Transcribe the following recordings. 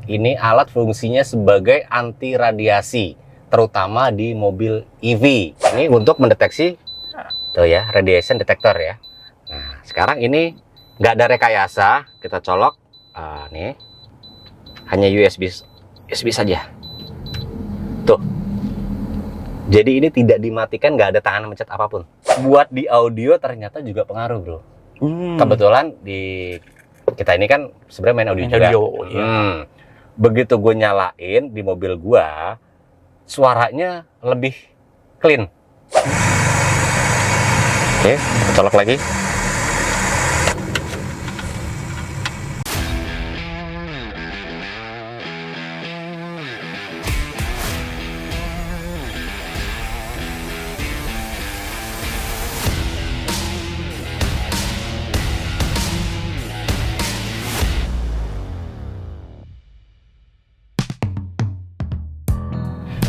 Ini alat fungsinya sebagai anti radiasi, terutama di mobil EV. Ini untuk mendeteksi tuh ya, radiation detector ya. Nah, sekarang ini nggak ada rekayasa, kita colok nih, hanya USB saja. Tuh. Jadi ini tidak dimatikan, nggak ada tangan mencet apapun. Buat di audio ternyata juga pengaruh, bro. Kebetulan di kita ini kan sebenarnya main audio juga. Ya. Begitu gue nyalain di mobil gue, suaranya lebih clean. Oke, kita colok lagi.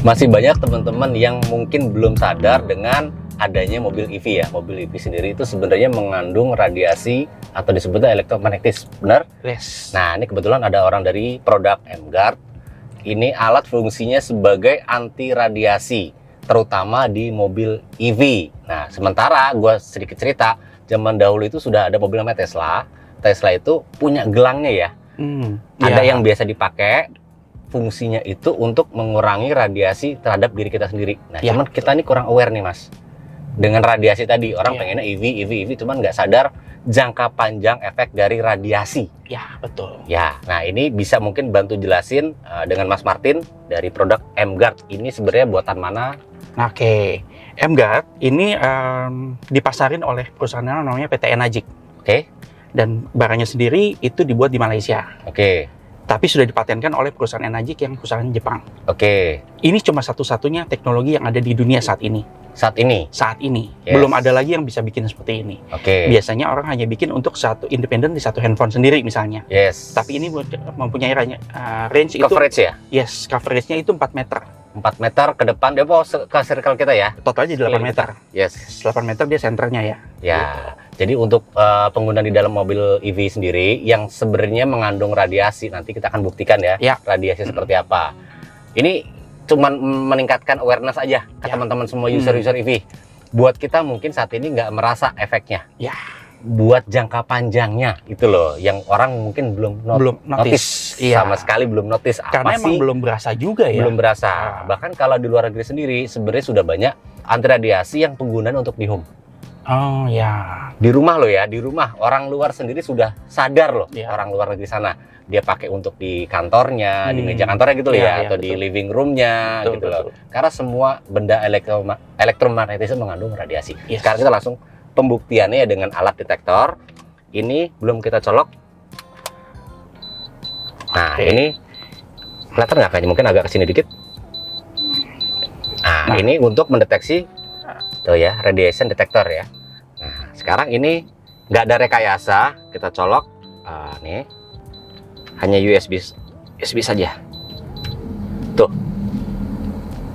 Masih banyak teman-teman yang mungkin belum sadar dengan adanya mobil EV ya. Mobil EV sendiri itu sebenarnya mengandung radiasi atau disebutnya elektromagnetis, benar? Yes. Nah, ini kebetulan ada orang dari produk M-Guard. Ini alat fungsinya sebagai anti radiasi, terutama di mobil EV. Nah, sementara gue sedikit cerita, zaman dahulu itu sudah ada mobil namanya Tesla. Tesla itu punya gelangnya ya. Ada yang biasa dipakai. Fungsinya itu untuk mengurangi radiasi terhadap diri kita sendiri. Nah, cuman kita ini kurang aware nih, Mas. Dengan radiasi tadi, orang pengennya EV, cuman nggak sadar jangka panjang efek dari radiasi. Ya, betul. Ya, nah ini bisa mungkin bantu jelasin dengan Mas Martin dari produk M-Guard. Ini sebenarnya buatan mana? Oke, M-Guard ini dipasarin oleh perusahaan namanya PT Enagic. Oke. Dan barangnya sendiri itu dibuat di Malaysia. Oke. Tapi sudah dipatenkan oleh perusahaan Enagic yang perusahaan Jepang. Oke. Ini cuma satu-satunya teknologi yang ada di dunia saat ini. Saat ini? Saat ini. Yes. Belum ada lagi yang bisa bikin seperti ini. Oke. Biasanya orang hanya bikin untuk satu independen di satu handphone sendiri misalnya. Yes. Tapi ini mempunyai range coverage itu. Ya? Yes, coverage-nya itu 4 meter. 4 meter ke depan, dia mau ke circle kita ya? Totalnya 8 meter. Yes. 8 meter dia senternya ya. Ya. Jadi untuk pengguna di dalam mobil EV sendiri yang sebenarnya mengandung radiasi, nanti kita akan buktikan ya, radiasi seperti apa. Ini cuman meningkatkan awareness aja ke teman-teman semua user-user EV. Buat kita mungkin saat ini nggak merasa efeknya. Ya. Buat jangka panjangnya itu loh, yang orang mungkin belum notice. Sama sekali belum notice. Karena emang belum berasa juga ya. Belum berasa. Bahkan kalau di luar negeri sendiri sebenarnya sudah banyak anti radiasi yang penggunaan untuk di home. Oh ya. Di rumah loh ya, di rumah orang luar sendiri sudah sadar loh, orang luar negeri sana dia pakai untuk di kantornya, di meja kantornya gitu loh ya, atau di living roomnya gitu loh. Karena semua benda elektromagnetis mengandung radiasi. Sekarang kita langsung pembuktiannya ya dengan alat detektor. Ini belum kita colok. Nah ini kelihatan nggak kayaknya? Mungkin agak kesini dikit. Nah ini untuk mendeteksi tuh ya, radiation detector ya. Nah, sekarang ini nggak ada rekayasa, kita colok nih, hanya USB saja. Tuh.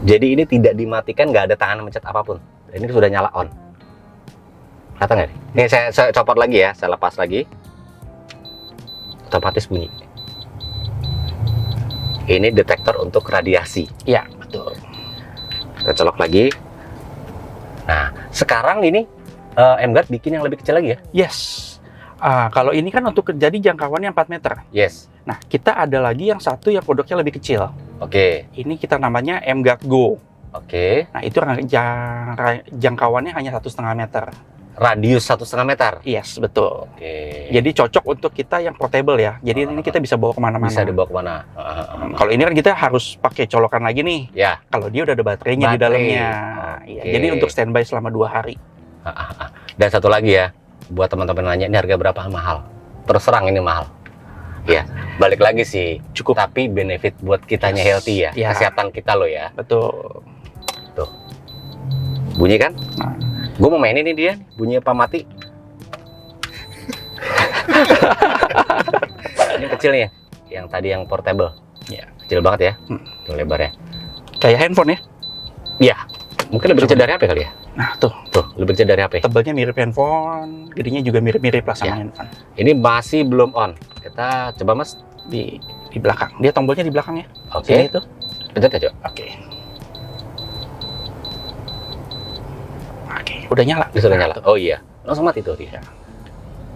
Jadi ini tidak dimatikan, nggak ada tangan mencet apapun. Ini sudah nyala on. Kelihatan nggak nih? Ini saya copot lagi ya, saya lepas lagi. Otomatis bunyi. Ini detektor untuk radiasi. Ya, betul. Kita colok lagi. Nah, sekarang ini M-Guard bikin yang lebih kecil lagi ya? Yes. Kalau ini kan untuk jadi jangkauannya 4 meter. Yes. Nah, kita ada lagi yang satu yang produknya lebih kecil. Oke. Ini kita namanya M-Guard Go. Oke. Nah, itu jangkauannya hanya 1,5 meter. Radius 1,5 meter? Yes, betul. Oke. Jadi cocok untuk kita yang portable ya. Jadi ini kita bisa bawa kemana-mana. Bisa dibawa kemana? Kalau ini kan kita harus pakai colokan lagi nih. Ya. Kalau dia udah ada baterainya di dalamnya. Ya, jadi untuk standby selama 2 hari. Dan satu lagi ya, buat teman-teman nanya ini harga berapa? Mahal. Terus terang ini mahal. Ya, balik lagi sih. Cukup. Tapi benefit buat kitanya healthy ya. Kesehatan kita loh ya. Betul. Tuh. Bunyi kan? Gue mau mainin ini dia, bunyi apa mati? Ini kecil nih, yang tadi yang portable. Ya. Kecil banget ya, tuh lebarnya. Kayak handphone ya? Iya, mungkin lebih kecil dari HP kali ya? Nah, tuh lebih kecil dari HP. Tebalnya mirip handphone, gedenya juga mirip-mirip lah sama handphone. Ini masih belum on. Kita coba Mas Di belakang. Dia tombolnya di belakang ya. Oke. Sini itu. Pencet aja. Oke. Oke, udah nyala. Dia sudah nyala. Oh iya. Langsung mati tuh dia.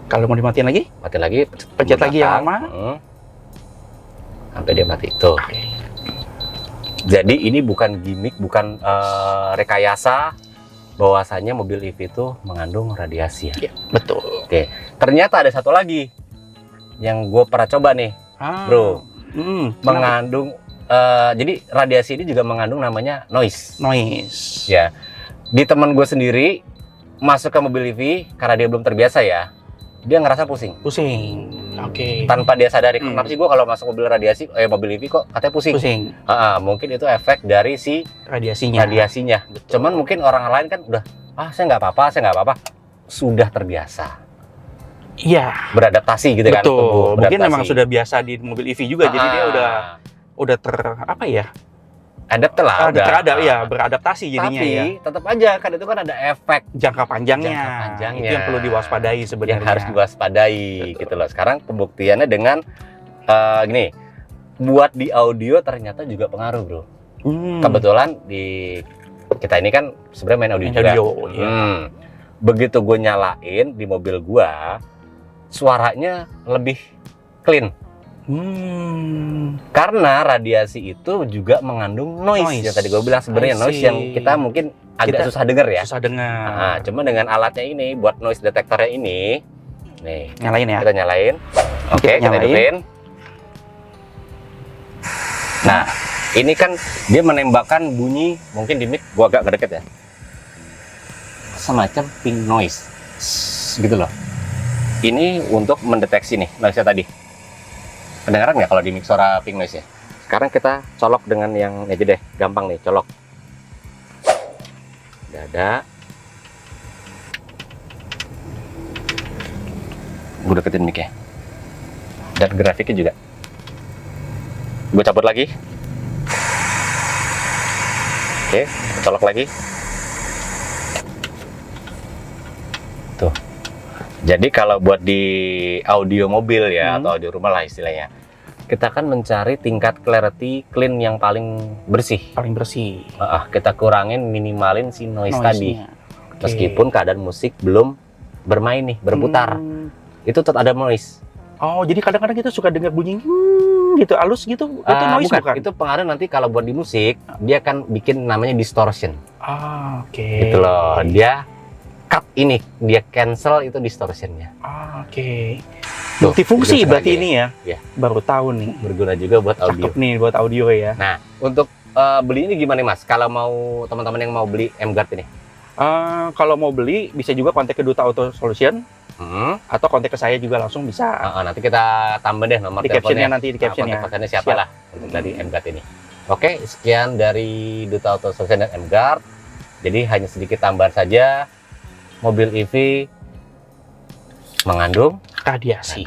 Kalau mau dimatiin lagi, Mati lagi. pencet lagi yang lama. Sampai dia mati. Tuh. Oke. Jadi ini bukan gimmick, bukan rekayasa bahwasanya mobil EV itu mengandung radiasi ya. Iya, betul. Oke. Ternyata ada satu lagi yang gue pernah coba nih, bro. Mengandung jadi radiasi ini juga mengandung namanya noise. Noise. Ya. Di teman gue sendiri masuk ke mobil EV karena dia belum terbiasa ya. Dia ngerasa pusing. Pusing. Oke. Tanpa dia sadari, kenapa sih gue kalau masuk mobil radiasi, mobil EV kok katanya pusing? Pusing. Mungkin itu efek dari si Radiasinya. Betul. Cuman mungkin orang lain kan udah, saya nggak apa-apa, sudah terbiasa, Iya. beradaptasi gitu kan. Betul. Tubuh, Mungkin beradaptasi. memang sudah biasa di mobil EV juga, jadi dia udah apa ya? adapt lah, beradaptasi jadinya. Tapi ya. tetap aja kan itu kan ada efek Jangka panjangnya. Itu yang perlu diwaspadai sebenarnya. yang harus diwaspadai. Betul. Gitu loh. Sekarang pembuktiannya dengan gini, buat di audio ternyata juga pengaruh, bro. Kebetulan di kita ini kan sebenarnya main audio juga. Iya. Begitu gue nyalain di mobil gue, suaranya lebih clean. Karena radiasi itu juga mengandung noise. Yang tadi gue bilang sebenarnya noise yang kita mungkin agak susah dengar ya. Susah dengar. Cuma dengan alatnya ini, buat noise detektornya ini, nih Nyalain ya. kita nyalain. Oke, kita hidupin. Nah, ini kan dia menembakkan bunyi, mungkin di mic gua agak deket ya, semacam pink noise gitu loh. Ini untuk mendeteksi nih noise-nya tadi. Kedengaran nggak kalau di mic suara pink noise ya? Sekarang kita colok dengan yang ini aja deh, gampang nih, colok. Udah ada. Gue deketin mic-nya. Dan grafiknya juga. Gue cabut lagi. Oke, colok lagi. Tuh. Jadi kalau buat di audio mobil ya, atau audio rumah lah istilahnya, kita kan mencari tingkat clarity clean yang paling bersih. Paling bersih. Kita kurangin, minimalin si noise tadi. Okay. Meskipun keadaan musik belum bermain nih, berputar. Itu tetap ada noise. Oh, jadi kadang-kadang kita suka dengar bunyi gitu, halus gitu. Itu noise bukan? Itu pengaruh nanti kalau buat di musik, dia akan bikin namanya distortion. Oke. Gitu loh. Dia cut ini, dia cancel itu distortionnya. Oke. Multifungsi berarti ini ya? Ya. Baru tahu nih. Berguna juga buat audio. Cakep nih buat audio ya. Nah, untuk beli ini gimana Mas? Kalau mau teman-teman yang mau beli M-Guard ini? Kalau mau beli, bisa juga kontak ke Duta Auto Solution. Atau kontak ke saya juga langsung bisa. Nanti kita tambah deh nomor di captionnya nanti di captionnya. Kontak personnya siapa lah untuk dari M-Guard ini. Oke, sekian dari Duta Auto Solution dan M-Guard. Jadi hanya sedikit tambahan saja. Mobil EV mengandung radiasi.